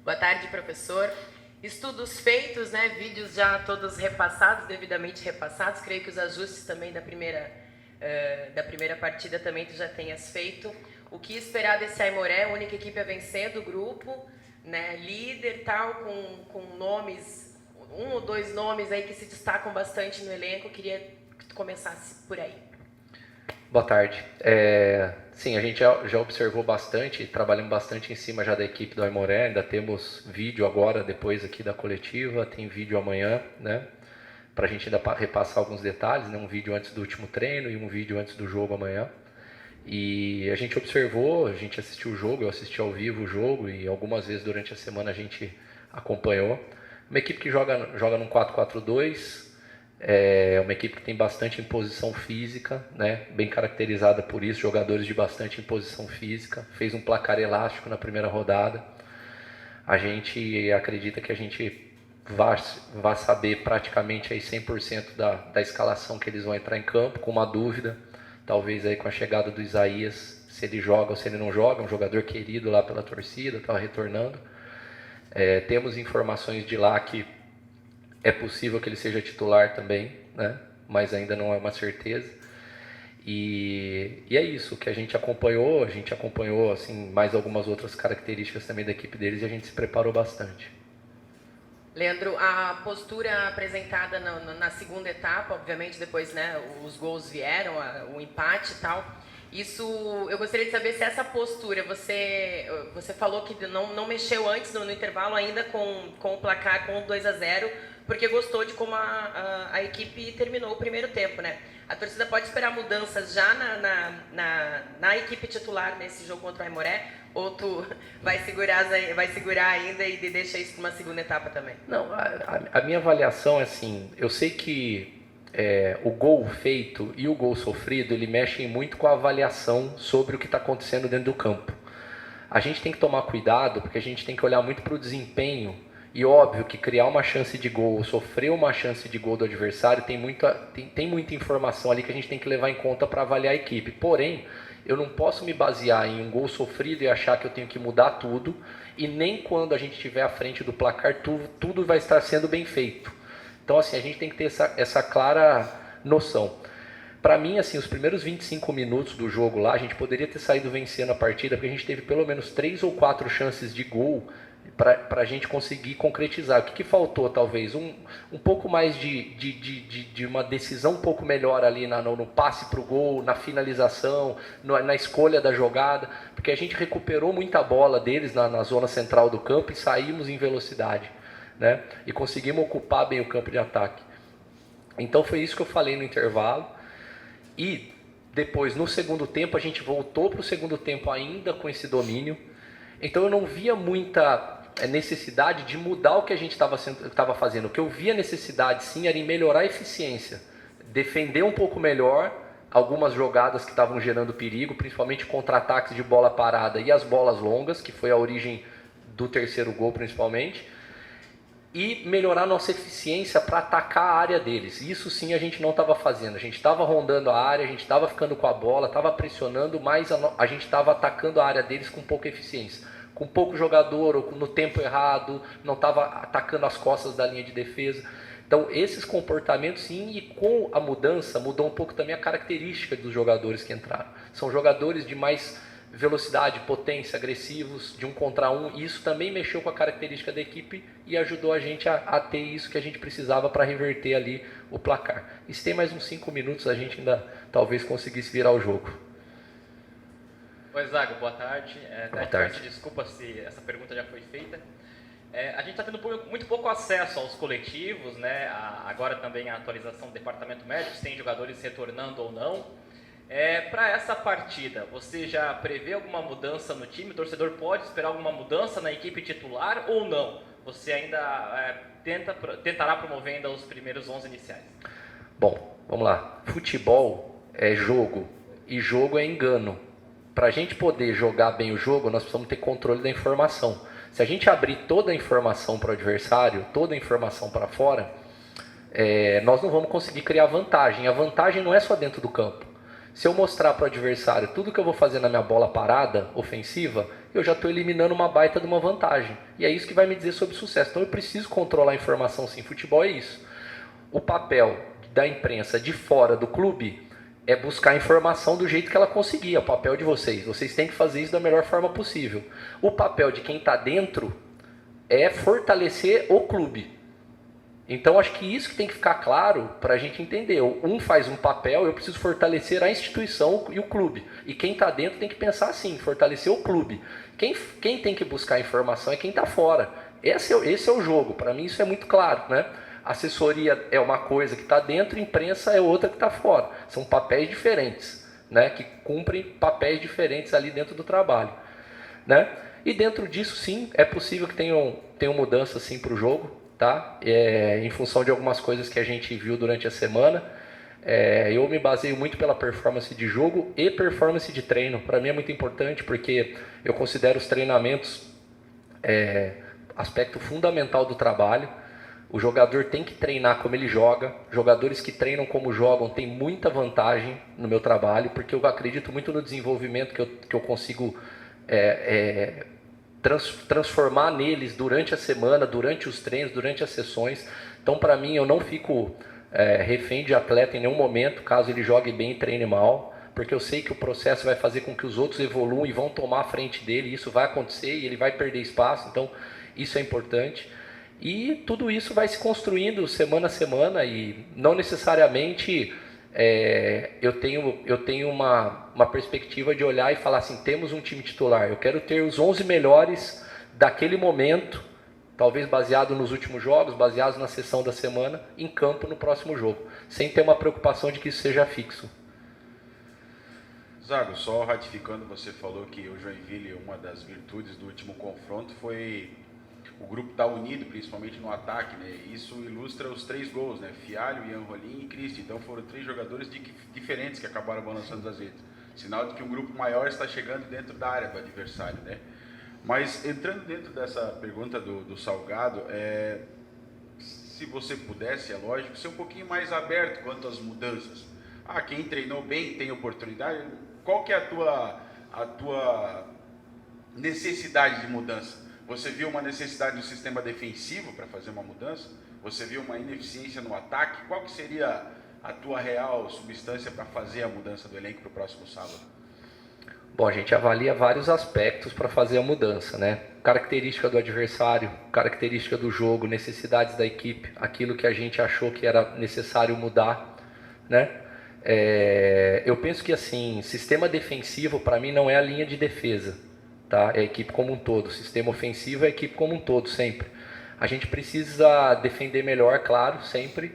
Boa tarde, professor. Estudos feitos, né? Vídeos já todos repassados, devidamente repassados. Creio que os ajustes também da primeira partida também tu já tenhas feito. O que esperar desse Aimoré, única equipe a vencer do grupo, né? Líder tal, com nomes, um ou dois nomes aí que se destacam bastante no elenco. Queria que tu começasse por aí. Boa tarde. Sim, a gente já observou bastante, trabalhamos bastante em cima já da equipe do Aimoré, ainda temos vídeo agora, depois aqui da coletiva, tem vídeo amanhã, né? Para a gente ainda repassar alguns detalhes, né? Um vídeo antes do último treino e um vídeo antes do jogo amanhã. E a gente observou, a gente assistiu o jogo, eu assisti ao vivo o jogo e algumas vezes durante a semana a gente acompanhou. Uma equipe que joga num 4-4-2, é uma equipe que tem bastante imposição física, né? Bem caracterizada por isso, jogadores de bastante imposição física. Fez um placar elástico na primeira rodada. A gente acredita que a gente vai saber praticamente aí 100% da escalação que eles vão entrar em campo, com uma dúvida, talvez aí com a chegada do Isaías, se ele joga ou se ele não joga, um jogador querido lá pela torcida, estava retornando. Temos informações de lá que é possível que ele seja titular também, né? Mas ainda não é uma certeza. E é isso que a gente acompanhou assim, mais algumas outras características também da equipe deles e a gente se preparou bastante. Leandro, a postura apresentada na segunda etapa, obviamente depois, né, os gols vieram, o empate e tal. Isso, eu gostaria de saber se essa postura, você falou que não mexeu antes no intervalo ainda com o placar com 2-0, porque gostou de como a equipe terminou o primeiro tempo, né? A torcida pode esperar mudanças já na equipe titular nesse jogo contra o Aimoré? Ou tu vai segurar ainda e deixa isso para uma segunda etapa também? Não, a minha avaliação é assim, eu sei que o gol feito e o gol sofrido, ele mexem muito com a avaliação sobre o que está acontecendo dentro do campo. A gente tem que tomar cuidado, porque a gente tem que olhar muito para o desempenho, e óbvio que criar uma chance de gol, sofrer uma chance de gol do adversário, tem muita informação ali que a gente tem que levar em conta para avaliar a equipe. Porém, eu não posso me basear em um gol sofrido e achar que eu tenho que mudar tudo, e nem quando a gente estiver à frente do placar, tudo vai estar sendo bem feito. Então, assim, a gente tem que ter essa clara noção. Para mim, assim, os primeiros 25 minutos do jogo lá, a gente poderia ter saído vencendo a partida, porque a gente teve pelo menos 3 ou 4 chances de gol para a gente conseguir concretizar. O que faltou, talvez? Um pouco mais de uma decisão um pouco melhor ali no passe para o gol, na finalização, na escolha da jogada, porque a gente recuperou muita bola deles na zona central do campo e saímos em velocidade, né? E conseguimos ocupar bem o campo de ataque. Então foi isso que eu falei no intervalo. E depois, no segundo tempo, a gente voltou para o segundo tempo ainda com esse domínio. Então eu não via muita necessidade de mudar o que a gente estava fazendo. O que eu via necessidade, sim, era em melhorar a eficiência. Defender um pouco melhor algumas jogadas que estavam gerando perigo, principalmente contra-ataques de bola parada e as bolas longas, que foi a origem do terceiro gol, principalmente. E melhorar nossa eficiência para atacar a área deles. Isso sim a gente não estava fazendo. A gente estava rondando a área, a gente estava ficando com a bola, estava pressionando, mas a gente estava atacando a área deles com pouca eficiência. Com pouco jogador, ou no tempo errado, não estava atacando as costas da linha de defesa. Então esses comportamentos sim, e com a mudança, mudou um pouco também a característica dos jogadores que entraram. São jogadores de mais velocidade, potência, agressivos, de 1 contra 1, e isso também mexeu com a característica da equipe e ajudou a gente a ter isso que a gente precisava para reverter ali o placar. E se tem mais uns 5 minutos, a gente ainda talvez conseguisse virar o jogo. Oi, Zago, boa tarde. Boa tarde. Desculpa se essa pergunta já foi feita. A gente está tendo muito pouco acesso aos coletivos, né? Agora também a atualização do departamento médico, se tem jogadores retornando ou não. Para essa partida, você já prevê alguma mudança no time? O torcedor pode esperar alguma mudança na equipe titular ou não? Você ainda tentará promover ainda os primeiros 11 iniciais? Bom, vamos lá. Futebol é jogo e jogo é engano. Para a gente poder jogar bem o jogo, nós precisamos ter controle da informação. Se a gente abrir toda a informação para o adversário, toda a informação para fora, nós não vamos conseguir criar vantagem. A vantagem não é só dentro do campo. Se eu mostrar para o adversário tudo que eu vou fazer na minha bola parada, ofensiva, eu já estou eliminando uma baita de uma vantagem. E é isso que vai me dizer sobre sucesso. Então eu preciso controlar a informação sim. Futebol é isso. O papel da imprensa de fora do clube é buscar a informação do jeito que ela conseguir. É o papel de vocês. Vocês têm que fazer isso da melhor forma possível. O papel de quem está dentro é fortalecer o clube. Então acho que isso que tem que ficar claro para a gente entender. Um faz um papel, eu preciso fortalecer a instituição e o clube. E quem está dentro tem que pensar assim, fortalecer o clube. Quem tem que buscar informação é quem está fora. Esse é o jogo. Para mim isso é muito claro, né? Assessoria é uma coisa que está dentro, imprensa é outra que está fora. São papéis diferentes, né? Que cumprem papéis diferentes ali dentro do trabalho, né? E dentro disso, sim, é possível que tenham mudanças sim para o jogo, tá? Em função de algumas coisas que a gente viu durante a semana. Eu me baseio muito pela performance de jogo e performance de treino. Para mim é muito importante porque eu considero os treinamentos aspecto fundamental do trabalho. O jogador tem que treinar como ele joga. Jogadores que treinam como jogam têm muita vantagem no meu trabalho, porque eu acredito muito no desenvolvimento que eu consigo transformar neles durante a semana, durante os treinos, durante as sessões. Então, para mim, eu não fico refém de atleta em nenhum momento, caso ele jogue bem e treine mal, porque eu sei que o processo vai fazer com que os outros evoluam e vão tomar a frente dele. Isso vai acontecer e ele vai perder espaço, então isso é importante. E tudo isso vai se construindo semana a semana e não necessariamente eu tenho uma perspectiva de olhar e falar assim, temos um time titular, eu quero ter os 11 melhores daquele momento, talvez baseado nos últimos jogos, baseados na sessão da semana, em campo no próximo jogo, sem ter uma preocupação de que isso seja fixo. Zago, só ratificando, você falou que o Joinville, uma das virtudes do último confronto foi o grupo estar unido, principalmente no ataque, né? Isso ilustra os 3 gols, né? Fialho, Ian Rolim e Cristi. Então foram 3 jogadores diferentes que acabaram balançando as redes. Sinal de que um grupo maior está chegando dentro da área do adversário, né? Mas entrando dentro dessa pergunta do Salgado, se você pudesse, é lógico, ser um pouquinho mais aberto quanto às mudanças. Quem treinou bem tem oportunidade. Qual que é a tua necessidade de mudança? Você viu uma necessidade no sistema defensivo para fazer uma mudança? Você viu uma ineficiência no ataque? Qual que seria a tua real substância para fazer a mudança do elenco para o próximo sábado? Bom, a gente avalia vários aspectos para fazer a mudança, né? Característica do adversário, característica do jogo, necessidades da equipe, aquilo que a gente achou que era necessário mudar, né? Eu penso que assim, sistema defensivo para mim não é a linha de defesa. Tá? É a equipe como um todo. O sistema ofensivo é a equipe como um todo, sempre. A gente precisa defender melhor, claro, sempre.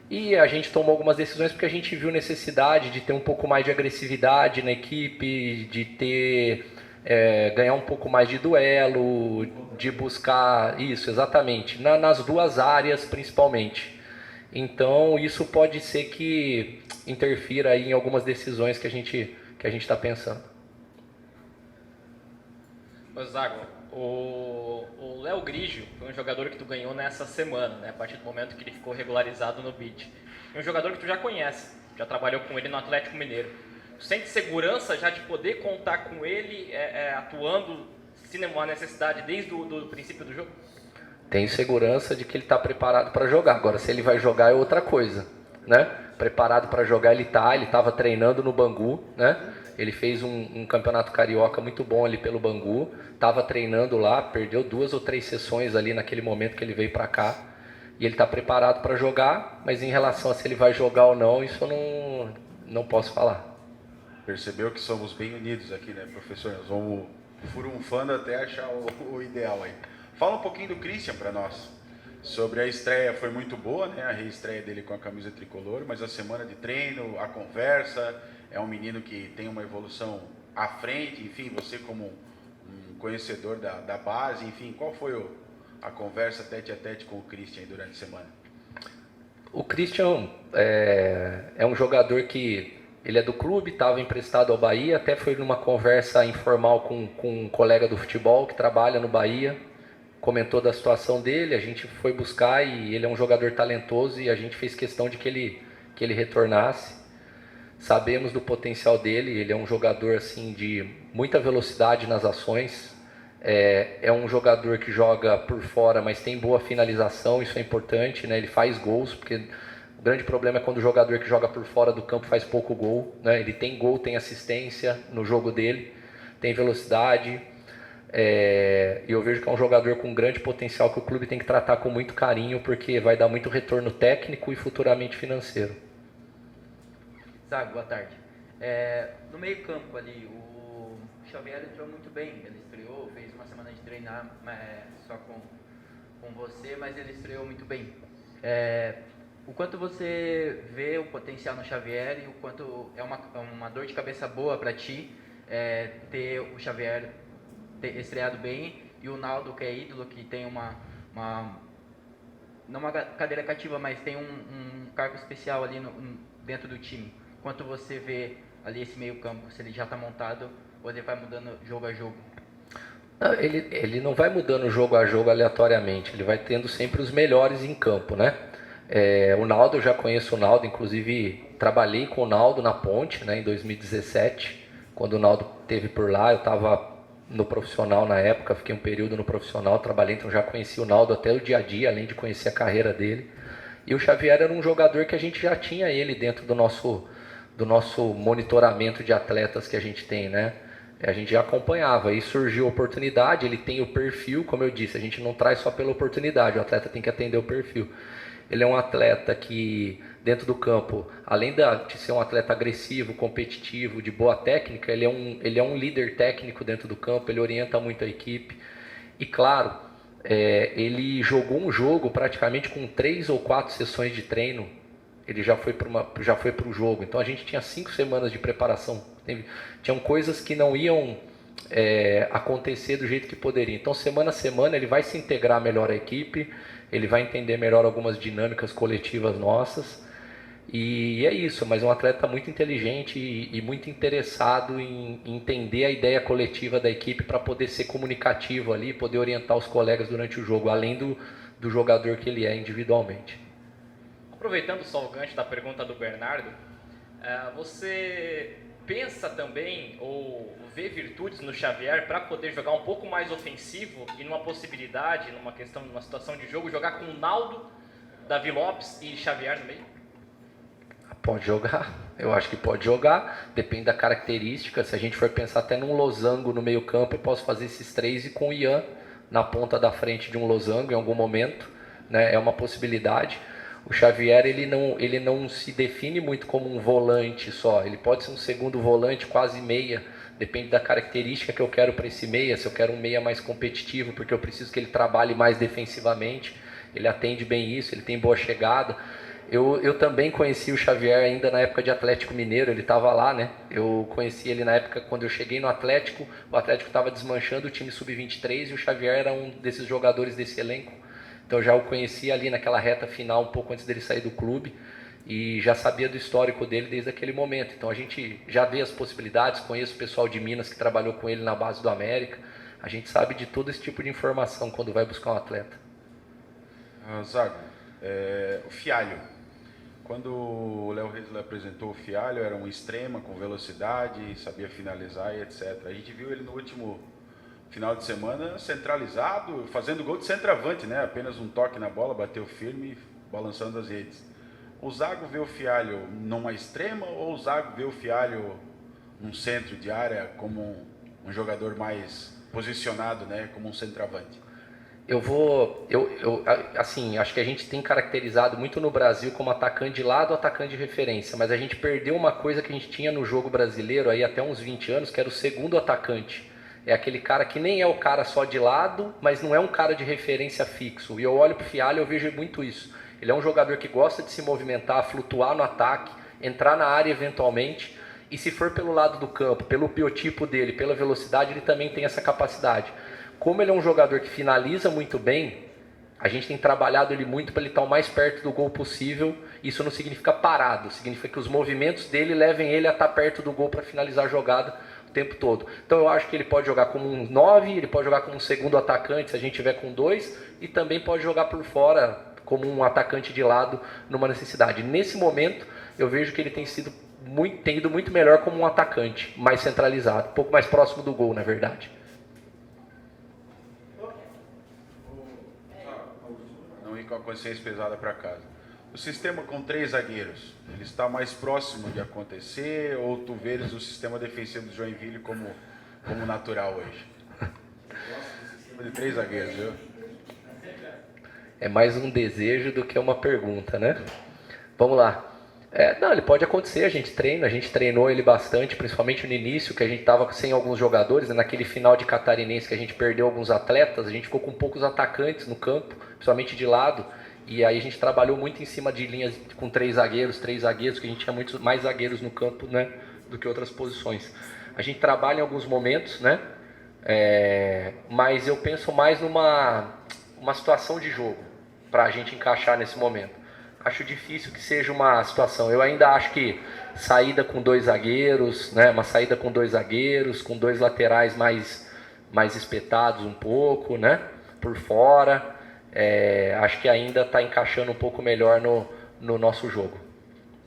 E a gente tomou algumas decisões porque a gente viu necessidade de ter um pouco mais de agressividade na equipe, de ganhar um pouco mais de duelo, de buscar isso, exatamente, nas 2 áreas principalmente. Então isso pode ser que interfira aí em algumas decisões que a gente está pensando. Zago, o Léo Grigio foi um jogador que tu ganhou nessa semana, né, a partir do momento que ele ficou regularizado no BID. É um jogador que tu já conhece, já trabalhou com ele no Atlético Mineiro. Tu sente segurança já de poder contar com ele atuando, se não há necessidade, desde o princípio do jogo? Tenho segurança de que ele está preparado para jogar. Agora, se ele vai jogar é outra coisa, né? Preparado para jogar ele estava treinando no Bangu, né? Ele fez um campeonato carioca muito bom ali pelo Bangu, estava treinando lá, perdeu 2 ou 3 sessões ali naquele momento que ele veio para cá, e ele está preparado para jogar, mas em relação a se ele vai jogar ou não, isso eu não posso falar. Percebeu que somos bem unidos aqui, né, professor? Nós vamos furunfando até achar o ideal aí. Fala um pouquinho do Christian para nós. Sobre a estreia, foi muito boa, né? A reestreia dele com a camisa tricolor, mas a semana de treino, a conversa, é um menino que tem uma evolução à frente, enfim, você como um conhecedor da base, enfim, qual foi a conversa tete a tete com o Christian durante a semana? O Christian é um jogador que ele é do clube, estava emprestado ao Bahia, até foi numa conversa informal com um colega do futebol que trabalha no Bahia, comentou da situação dele, a gente foi buscar e ele é um jogador talentoso e a gente fez questão de que ele retornasse. Sabemos do potencial dele, ele é um jogador assim de muita velocidade nas ações. É um jogador que joga por fora, mas tem boa finalização, isso é importante, né? Ele faz gols, porque o grande problema é quando o jogador que joga por fora do campo faz pouco gol, né? Ele tem gol, tem assistência no jogo dele, tem velocidade, e eu vejo que é um jogador com grande potencial que o clube tem que tratar com muito carinho, porque vai dar muito retorno técnico e futuramente financeiro. Zago, boa tarde. No meio campo ali, o Xavier entrou muito bem, ele estreou, fez uma semana de treinar só com você, mas ele estreou muito bem. O quanto você vê o potencial no Xavier e o quanto é uma dor de cabeça boa para ti ter o Xavier estreado bem e o Naldo, que é ídolo, que tem não uma cadeira cativa, mas tem um cargo especial ali dentro do time. Quanto você vê ali esse meio campo, se ele já está montado ou ele vai mudando jogo a jogo? Ele não vai mudando jogo a jogo aleatoriamente, ele vai tendo sempre os melhores em campo, né? O Naldo, eu já conheço o Naldo, inclusive trabalhei com o Naldo na Ponte, né, em 2017, quando o Naldo esteve por lá. Eu estava no profissional na época, fiquei um período no profissional, trabalhei, então já conheci o Naldo até o dia a dia, além de conhecer a carreira dele. E o Xavier era um jogador que a gente já tinha ele dentro do nosso monitoramento de atletas que a gente tem, né? A gente já acompanhava, e surgiu a oportunidade, ele tem o perfil, como eu disse, a gente não traz só pela oportunidade, o atleta tem que atender o perfil. Ele é um atleta que, dentro do campo, além de ser um atleta agressivo, competitivo, de boa técnica, ele é um líder técnico dentro do campo, ele orienta muito a equipe. E claro, ele jogou um jogo praticamente com 3 ou 4 sessões de treino, ele já foi para o jogo. Então a gente tinha 5 semanas de preparação. Tinham coisas que não iam acontecer do jeito que poderia. Então semana a semana ele vai se integrar melhor à equipe, ele vai entender melhor algumas dinâmicas coletivas nossas, e é isso. Mas é um atleta muito inteligente e muito interessado em entender a ideia coletiva da equipe para poder ser comunicativo ali, poder orientar os colegas durante o jogo, além do jogador que ele é individualmente. Aproveitando só o gancho da pergunta do Bernardo, você pensa também ou vê virtudes no Xavier para poder jogar um pouco mais ofensivo e numa possibilidade, numa situação de jogo, jogar com o Naldo, Davi Lopes e Xavier no meio? Pode jogar, eu acho que pode jogar, depende da característica. Se a gente for pensar até num losango no meio campo, eu posso fazer esses 3 e com o Ian na ponta da frente de um losango em algum momento, né? É uma possibilidade. O Xavier ele não se define muito como um volante só, ele pode ser um segundo volante, quase meia, depende da característica que eu quero para esse meia. Se eu quero um meia mais competitivo, porque eu preciso que ele trabalhe mais defensivamente, ele atende bem isso, ele tem boa chegada. Eu também conheci o Xavier ainda na época de Atlético Mineiro, ele estava lá, né? Eu conheci ele na época quando eu cheguei no Atlético, o Atlético estava desmanchando o time sub-23 e o Xavier era um desses jogadores desse elenco. Então já o conhecia ali naquela reta final, um pouco antes dele sair do clube, e já sabia do histórico dele desde aquele momento. Então a gente já vê as possibilidades, conheço o pessoal de Minas que trabalhou com ele na base do América, a gente sabe de todo esse tipo de informação quando vai buscar um atleta. Zago, o Fialho, quando o Léo Reis apresentou o Fialho, era um extrema com velocidade, sabia finalizar e etc. A gente viu ele no último final de semana centralizado, fazendo gol de centroavante, né? Apenas um toque na bola, bateu firme, balançando as redes. O Zago vê o Fialho numa extrema ou o Zago vê o Fialho num centro de área como um jogador mais posicionado, né? Como um centroavante? Assim, acho que a gente tem caracterizado muito no Brasil como atacante de lado, atacante de referência, mas a gente perdeu uma coisa que a gente tinha no jogo brasileiro aí até uns 20 anos, que era o segundo atacante. É aquele cara que nem é o cara só de lado, mas não é um cara de referência fixo. E eu olho pro Fialho e eu vejo muito isso. Ele é um jogador que gosta de se movimentar, flutuar no ataque, entrar na área eventualmente. E se for pelo lado do campo, pelo biotipo dele, pela velocidade, ele também tem essa capacidade. Como ele é um jogador que finaliza muito bem, a gente tem trabalhado ele muito para ele estar o mais perto do gol possível. Isso não significa parado, significa que os movimentos dele levem ele a estar perto do gol para finalizar a jogada o tempo todo. Então eu acho que ele pode jogar como um 9, ele pode jogar como um segundo atacante se a gente tiver com 2, e também pode jogar por fora como um atacante de lado numa necessidade. Nesse momento eu vejo que ele tem sido tem ido muito melhor como um atacante, mais centralizado, um pouco mais próximo do gol, na verdade. Não ir com a consciência pesada para casa. O sistema com 3 zagueiros, ele está mais próximo de acontecer ou tu vês o sistema defensivo do Joinville como natural hoje? O sistema de 3 zagueiros, viu? É mais um desejo do que uma pergunta, né? Vamos lá. Não, ele pode acontecer, a gente treinou ele bastante, principalmente no início, que a gente estava sem alguns jogadores, né? Naquele final de Catarinense que a gente perdeu alguns atletas, a gente ficou com poucos atacantes no campo, principalmente de lado, e aí a gente trabalhou muito em cima de linhas com 3 zagueiros, que a gente tinha muitos mais zagueiros no campo, né, do que outras posições. A gente trabalha em alguns momentos, né, mas eu penso mais numa situação de jogo, para a gente encaixar nesse momento. Acho difícil que seja uma situação. Eu ainda acho que saída com 2 zagueiros, né, uma saída com 2 zagueiros, com 2 laterais mais espetados um pouco, né, por fora. Acho que ainda está encaixando um pouco melhor no nosso jogo.